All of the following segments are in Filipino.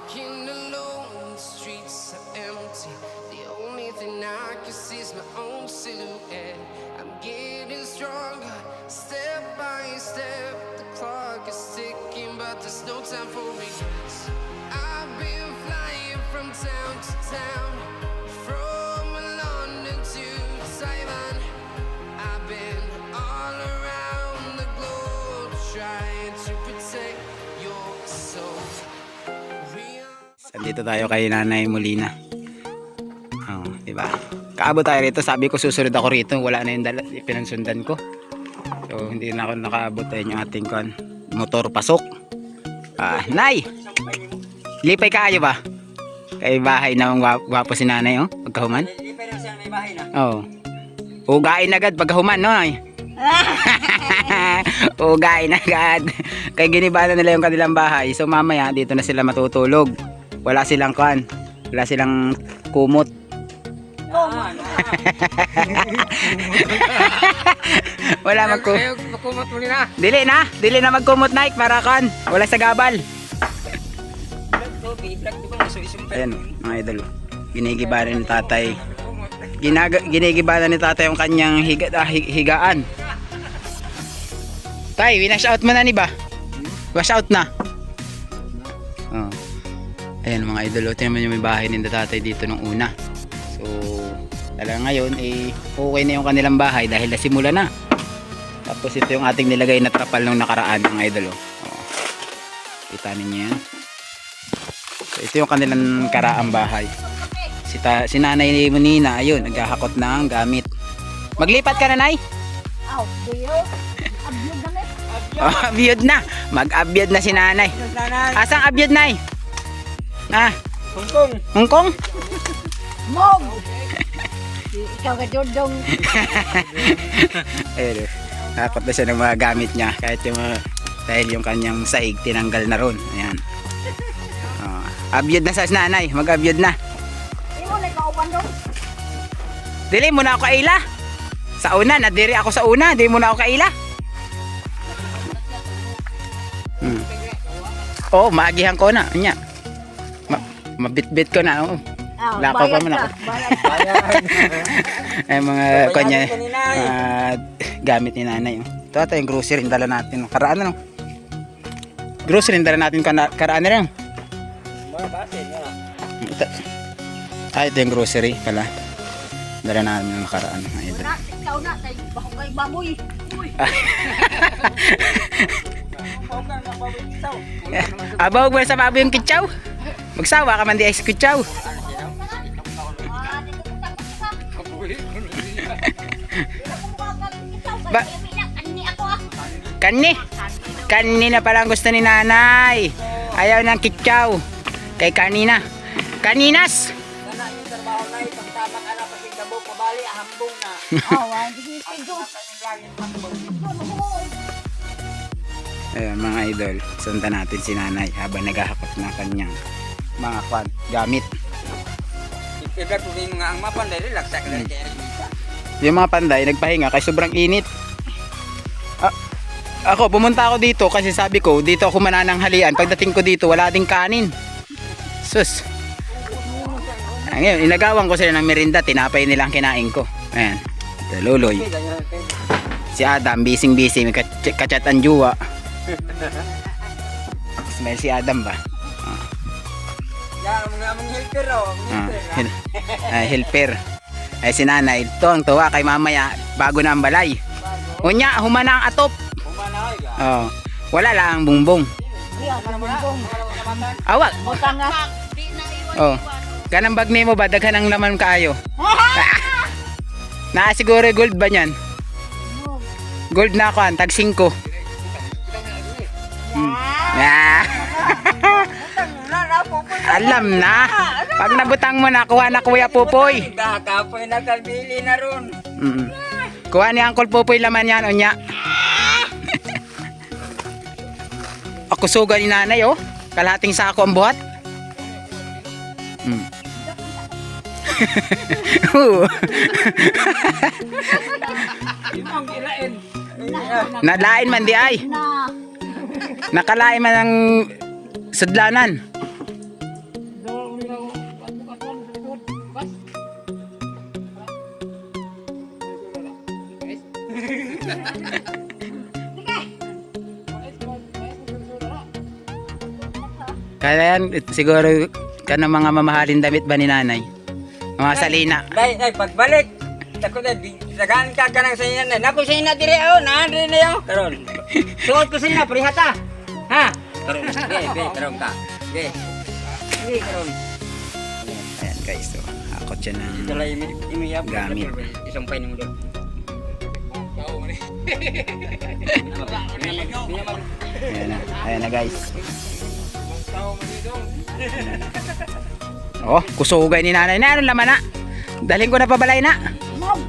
Walking alone, the streets are empty. The only thing I can see is my own silhouette. I'm getting stronger, step by step. The clock is ticking, but there's no time for regrets. I've been flying from town to town, from London to Taiwan. I've been all around the globe trying to protect your soul. Dito tayo kay Nanay Molina. Oh, diba? Kaabot tayo rito. Sabi ko susunod ako rito. Wala na yung pinansundan ko. So, hindi na ako nakaabot. Ayun yung ating motor pasok. Nay! Lipay kaayo ba? Kay bahay na wapo si Nanay, oh. Pagkahuman. Lipay na siya may bahay na. Oo. Ugain agad pagkahuman, no? Ay. Ugain agad. Kaya ginibala nila yung kanilang bahay. So, mamaya dito na sila matutulog. Wala silang wala silang kumot. Wala magkumot mo na. Dili na magkumot, Nike, para wala sa gabal. Ayan, mga idol. Ginigiba ni tatay. Ginigiba ni tatay yung kanyang higaan. Tay, winash out mo na ni ba? Wash out na. Oh. Ayan mga idol, ito naman yung may bahay ni tatay dito nung una. So, talaga ngayon, okay na yung kanilang bahay dahil nasimula na. Tapos ito yung ating nilagay na trapal nung nakaraan mga idol. Oh. Kita ninyo yan. So, ito yung kanilang karaang bahay. Si Nanay ni Munina, ayun, naghahakot na ang gamit. Maglipat ka na, Nay? Abyod na. Mag-abyod na si Nanay. Asang abyod, Nay? Hong Kong? Mom! Ikaw ka dodong. Ayun, dapat na siya ng mga gamit niya. Kahit yung dahil yung kanyang saig, tinanggal na ron. Ayan. Abyod na sa Nanay. Mag-abyod na. Imo na kauban doon. Dili mo na ako kaila. Sa una, nadiri ako sa una. Dili mo na ako kaila. Oh, maagihan ko na. Anya. Mabitbit ko na. Oh. Lakaw pa man ako. Ay mga kanya gamit ni Nanay. Ito ata yung grocery yung dala natin. Karaan na no. Grocery yung dala natin karaan na lang. Ito yung grocery pala. Dala natin yung nakaraan. Ikaw na, tayo bakong baboy. Abawag mo na sa baboy yung kitsaw. Magsawa ka man di ay sa kitsaw. Kanni na pala ang gusto ni Nanay. Ayaw ng kitsaw. Kay kanina. Kaninas. Ayan mga idol, sundan natin si Nanay habang naghahakot ng kanyang mga gamit. Yung mga panday nagpahinga kasi sobrang init. Ako pumunta ako dito kasi sabi ko dito ako manananghalian. Pagdating ko dito wala ding kanin. Sus. Ngayon inagawan ko sila ng merinda, tinapay nila ang kinain ko. Ayan, ito Luloy. Si Adam bising may kachat ang juwa. Smell si Adam ba? Helper. Ay si Nanay ito ang tuwa kay mamaya bago na ang balay. Unya humana ang atop. Oh, wala lang ang bungbong. Awag. Oh, kanang bag nimo ba daghan ang laman kaayo? Na siguro gold ba niyan? Gold na ako tag 5. Alam na. Pag nabutang mo na, kuha na Kuya Pupoy. Kakapoy na kalbili na ron. Kuha ni Uncle Pupoy laman yan, unya. Ako suga ni Nanay, oh. Kalahating sako ang buhat. Nalain man di ay. Nakalain man ang sudlanan. Kaya yan, siguro ka ng mga mamahalin damit ba ni nanay? Mga salina. Dai, pagbalik. Tako na, dagan ka kanang sa inan. Naku sa ina dire oh, naandre na yo. Karon. Suot ko sa ina prihata. Ha? Karon. Be, karon ka. Be. Be karon. Ayan guys, so akot siya ng Dala imiyap Gamit. Isang pain mo doon. ayan na guys. Oh, kusugay ni nanay na. Ano laman na? Dalhin ko na pabalay na. Mom.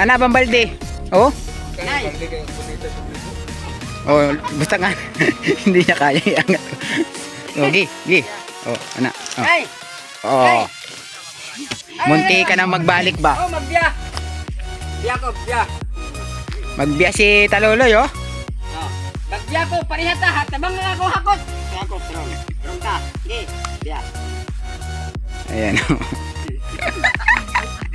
Ana, bambalde. Oh. Oh, basta nga. Hindi niya kaya iangat. Oh, gi. Oh, ana. Oh. Ay! Oh. Munti ka nang magbalik ba? Oh, magbiya. Biya ko, biya. Magbiya si Taluloy, oh. Oh. Magbiya ko, parihata ha. Tabang nga ako hakot. Biya ko, karon. Karon ka. Ge, biya. Ayan.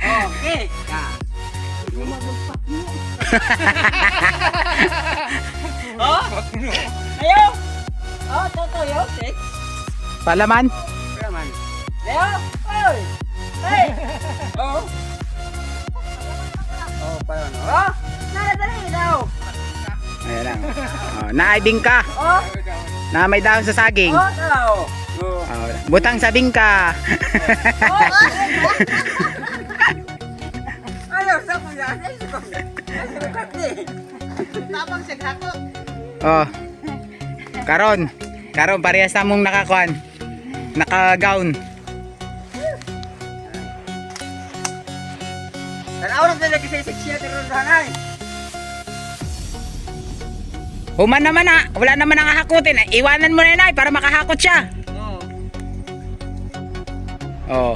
Oh, ge. Ka. Oh? Ayo. Oh, toto yo. Okay. Palaman. Raman. Leo. Oy. Hey. Oh. Oh, paano? Oh. Dali daw. Ayan lang. Oh, naibing ka. Oh. Na may dahon sa saging. Oh, daw. Oh. Oh, butang sa bingka. Ayo, sa kuya. Tapang sa hakot. Oh. Karon parehas na mong nakakuan. Naka-gown. Tanaw na lagi sa seksya pero hanay. Human naman na. Wala naman ang hakutin. Iwanan mo na yun ay para makahakot siya. Oh. Oh.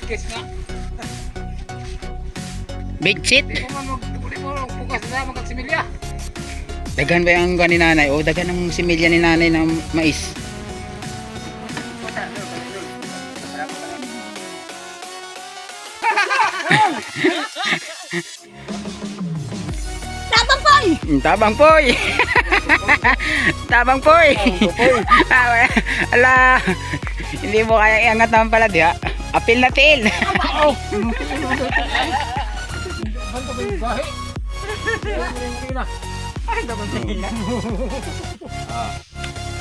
Kiss na. Big shit. Bukas na magsimilya. Dagan ba yung ni nanay? O dagan ng similya ni nanay ng mais. Tabang poy. Tabang poy. Tabang poy. Ala. Hindi mo kaya iangat naman pala di ha. Apil na til.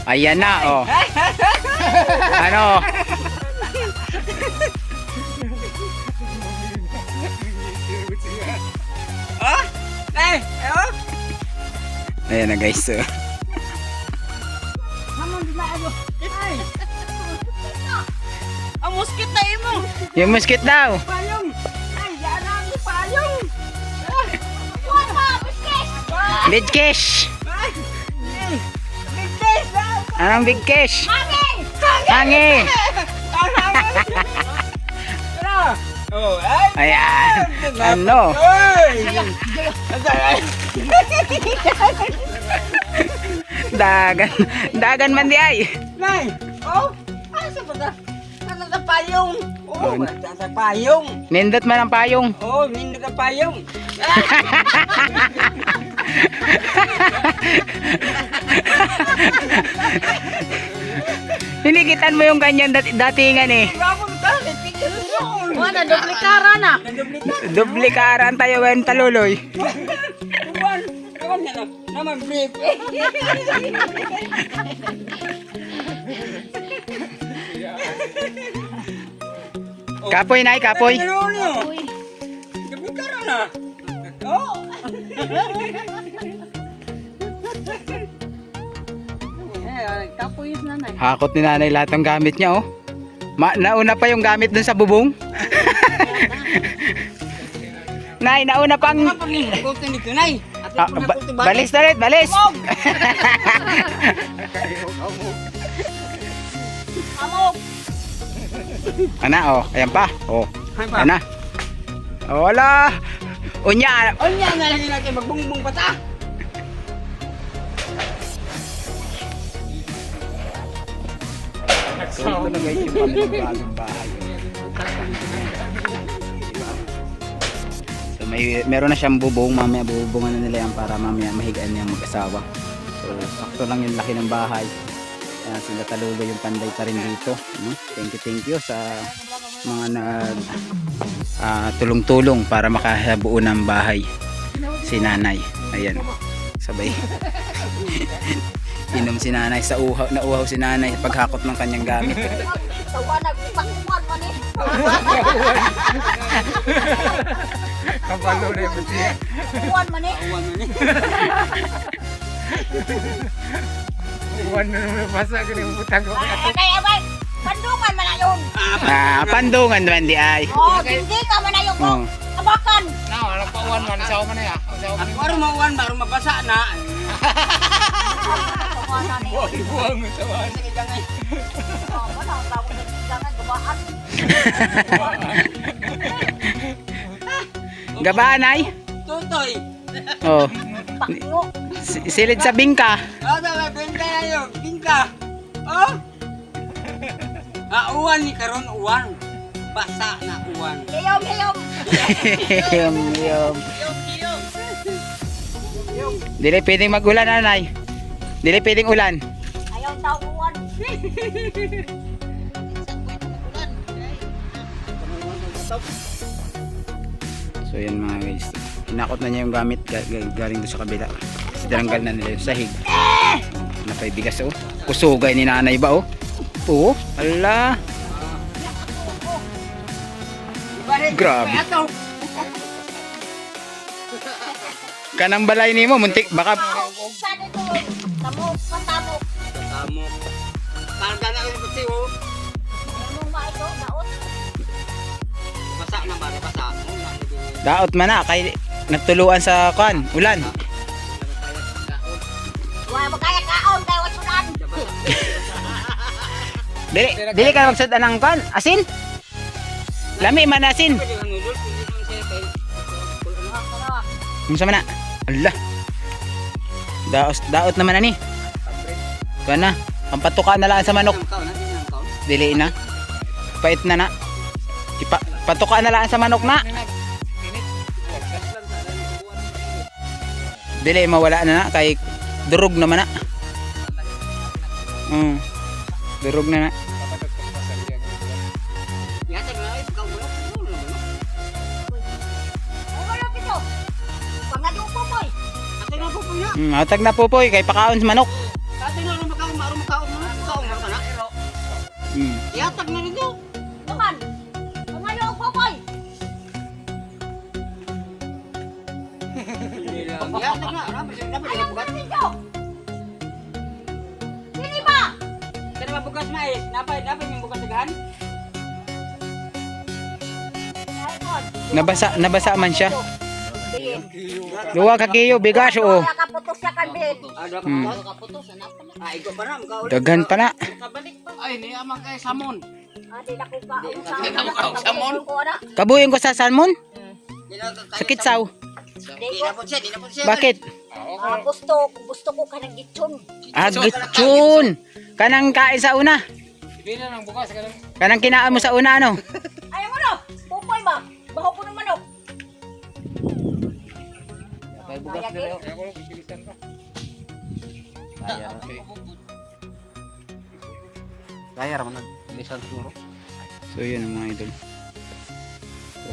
Ayan na oh. Ano? Oh? Eh, oh? Ayan na guys. So. Hamon na ano. Ay. Ang muskit na imo. Yung musket daw. Payong. Ay, yan ang payong. What pa, biskes? Big cash. Ay. Big days daw. Anong big cash? Mami. Hangi. Tara. Oh, ay. Ayan. Ano? Ay. Dagan man di ay. Nay. Oh. Ay, sa bata. Ano sa payong? Oh, sa payong. Nindot man ang payong. Oh, hindi ka payong. Hinigitan mo yung ganyan datingan eh. Bakit ka? Picture yun. Wala, duplikara na. Duplikaran tayo ngayon Taluloy. Kawan, kawan na lang. Naman, flip. Kapoy na kapoy. Uy. Gabi ka rin na. Oh. Kapuyos na na. Hakot ni nanay lahat ng gamit niya oh. Nauna pa yung gamit dun sa bubong. Nay, nauna pang... Ano pang ikutin dito, Nay? Ah, balis na rin, balis. Amok. Ana oh, ayan pa. Oh, Ay pa. ayan na. Oh, wala. Unya. Onya na lang natin magbungbong pata. So, ito na guys yung bagong bahay. meron na siyang bubong, mamaya bubungan na nila yan para mamaya mahigaan niyang mag-asawa. So sakto lang yung laki ng bahay. Ayan, sila Talulo yung panday pa rin dito. Thank you sa mga nag tulong-tulong para makabuo ng bahay si nanay. Ayan, sabay inom si nanay sa uhaw, na uhaw si nanay paghakot ng kanyang gamit. Tawa na pakuan man eh. Kapalo na yung siya. Pakuan man eh. Uwan na naman basa ka ng butang ko. Kaya ba? Pandungan man na yun. Pandungan naman di ay. Oh, hindi ka man na yung Oh. abakan. Na, wala pa uwan man. Isaw man na ya. Baru mauwan, baru mabasa na. Tawanan eh. Buwang mo sa wan. Oh, wala ang tawag na jangan gabaan. Gabaan ay? Tutoy. Oh. Pakyo. Silid sa bingka. Ada bingka na yun. Bingka. Oh? Uwan ni karon uwan. Basa na uwan. Hiyom, hiyom. Yum. Dili pwedeng mag-ulan, nanay. Dili pwedeng ulan. Ayaw tawuan. So yan mga guys. Hinakot na niya yung gamit galing doon sa kabila. Kasi tinanggal na nila yung sahig. Napay bigas oh. Kusugay ni nanay ba oh? Oo. Ala. Grabe. Kanang balay nimo muntik baka Saan ito? Tamok, patamok. Tamo. Karga na yung pati oh. Anong ma ito? Daot? Basa na ba? Basa. daot man na kay nagtuluan sa kan ulan. Wala magkaya kaon, kaya wasunan. Dili ka magsud anang kan asin. Lami man asin. Unsa man na? Allah. Daot naman ani. Kana, ang patuka na lang sa manok. Dili na. Pait na na. Patuka na lang sa manok na. Dili mawala na kay durog naman na. Durog na na. Wala pito. Pangadyo po boy. Hatag na popoy kay pakaon sa manok. Yatag na rin yun. Naman. Pangadyo po boy. Yatag na. Ayaw ka pito. Sini ba? Kaya mabukas mais. Napay yung bukas agahan. Nabasa man siya. Bihin. Duwa ka kiyo bigas oh. Wala ka putos siya kan bihin. Igo pa na. Daghan pa na. Kabalik pa. Ay, niya man kay Samon. Di na ko ka. Di na ko ka, Samon. Kabuyin ko sa salmon. Sakit saw. Di na po siya. Bakit? Gusto ko ka ng gitson. Agitsun. Kanang kain sa una. Bila nang bukas ka lang. Kanang kinaan mo sa una ano? Ayaw mo no? Pupoy ba? Baho ko ng manok. May bukas na rin. Ako lang pipilitan ka. Kaya raman na. Lisan siguro. So yun ang mga idol. So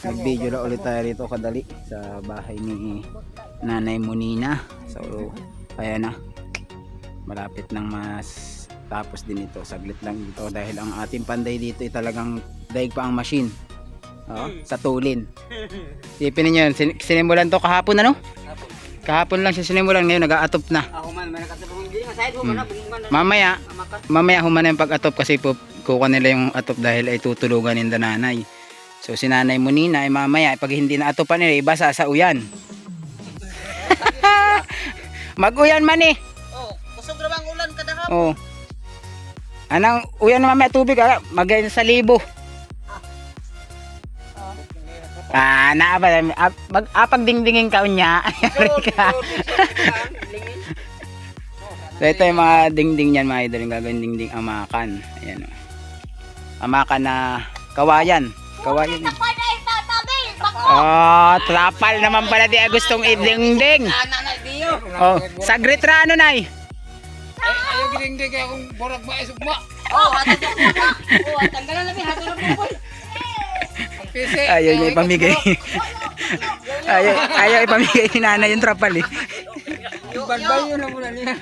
nag-video na ulit tayo rito kadali sa bahay ni Nanay Monina. So kaya na. Malapit nang mas tapos din ito. Saglit lang dito dahil ang ating panday dito ay talagang daig pa ang machine. Sa tulin. Sipin niyo, sinimulan to kahapon ano? Kahapon lang siya sinimulan, ngayon nag-aatop na. Ako man, may nakatapang hindi. Masahid mo man na. Bungan na. Mamaya humana yung pag-atop kasi kukuha nila yung atop dahil ay tutulugan ng nanay. So si Nanay Monina ay mamaya pag hindi na atopan nila ibasa sa uyan. Mag-uyan man eh. Oh, kusog ra bang ulan kada hapon. Oh. Anang uyan na mamaya tubig magayon sa libo. Apag dingdingin ka unya. So ito yung mga dingding niyan mga idol, yung gagawin dingding amakan. Ayan o. Amakan na kawayan. Kawayan. Tabi, Oh, trapal naman pala di gustong idingding. Nanay Dio. Oh, sagrit ra ano nay. Ayaw giling-ding kaya akong borag ba sugma. Oh, hatid na po. Oh, tanggalan na hatid na po. Ang pisi. Ayaw niya ipamigay. ayaw ipamigay ni nanay yung trapal eh. Balbay yun na muna niya.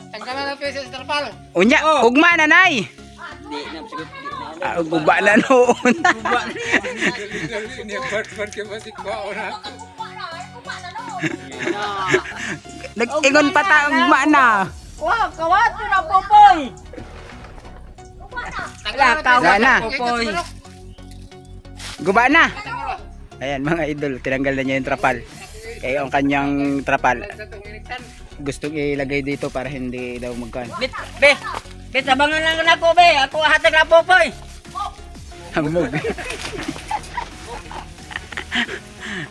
Tanggalan ang pisi sa trapal. Unya, ugma nanay. Di na sigot. Guba na noon. Part ka ba sigma o na? Nag-ingon pa ta ugma na. Wah, kawat yun na popoy. Wala na. Popoy. Guba na. Ayan mga idol, tinanggal na niya yung trapal. Kaya ang kanyang trapal gustong ilagay dito para hindi daw magkan. Bet, abangan lang na ko, be. Ako hatag na popoy. Hamog.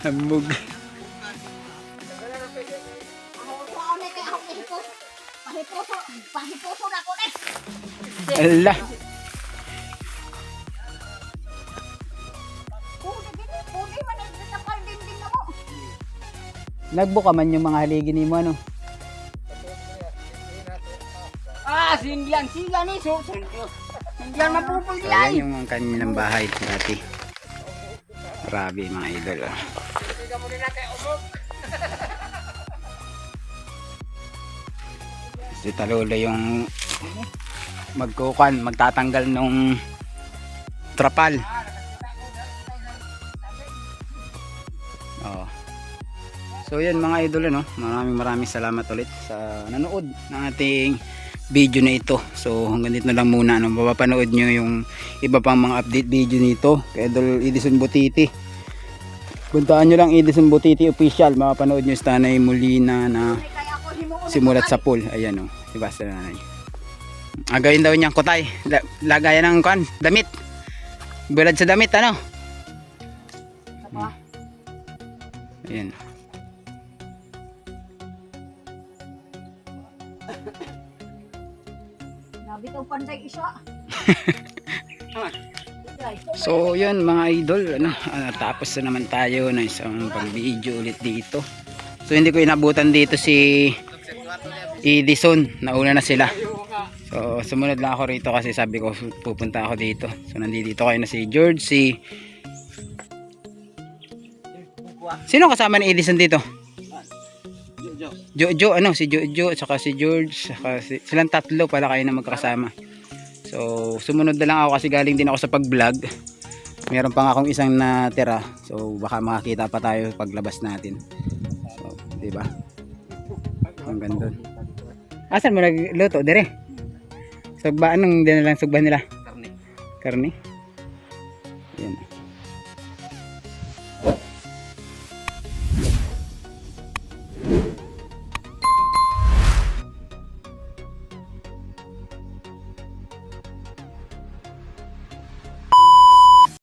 Hamog. Pahipuso na ko eh. Allah. Pudi man eh, sa kaldinding na mo. Nagbuka man yung mga haligi ni mo ano. Ah, sindihan sila ni so. Sindihan mapupoy So, nila. yan yung kanilang bahay dati. Grabe mga idol. Oh. Si Talolo yung magtatanggal nung trapal. Oh. So yan mga idol ano, maraming salamat ulit sa nanood ng ating video na ito. So hanggang dito na lang muna ano, mapapanood nyo yung iba pang mga update video nito kay Idol Edison Butiti. Puntaan nyo lang Edison Butiti official, mapapanood nyo sa Tanay Molina na Kaya ako himuon. simulat sa pool. Ayan o, diba sa nanay. Agawin daw niyang kutay, lagayan ng kan, damit. Bulad sa damit ano. Ayan. Nabitaw panday isa. So yun mga idol ano, tapos na naman tayo na isang pang video ulit dito. So hindi ko inabutan dito si Edison, nauna na sila. So sumunod lang ako rito kasi sabi ko pupunta ako dito. So nandito kayo na si George, si sino kasama ni Edison dito? Jojo, ano, si Jojo, saka si George, saka silang tatlo pala kayo na magkakasama. So sumunod na lang ako kasi galing din ako sa pag-vlog. Meron pa nga akong isang natira. So baka makakita pa tayo paglabas natin. So, di ba? Hanggang doon. Asan mo nagluto dire? Sugba anong dinalang sugba nila? Karne. Karne.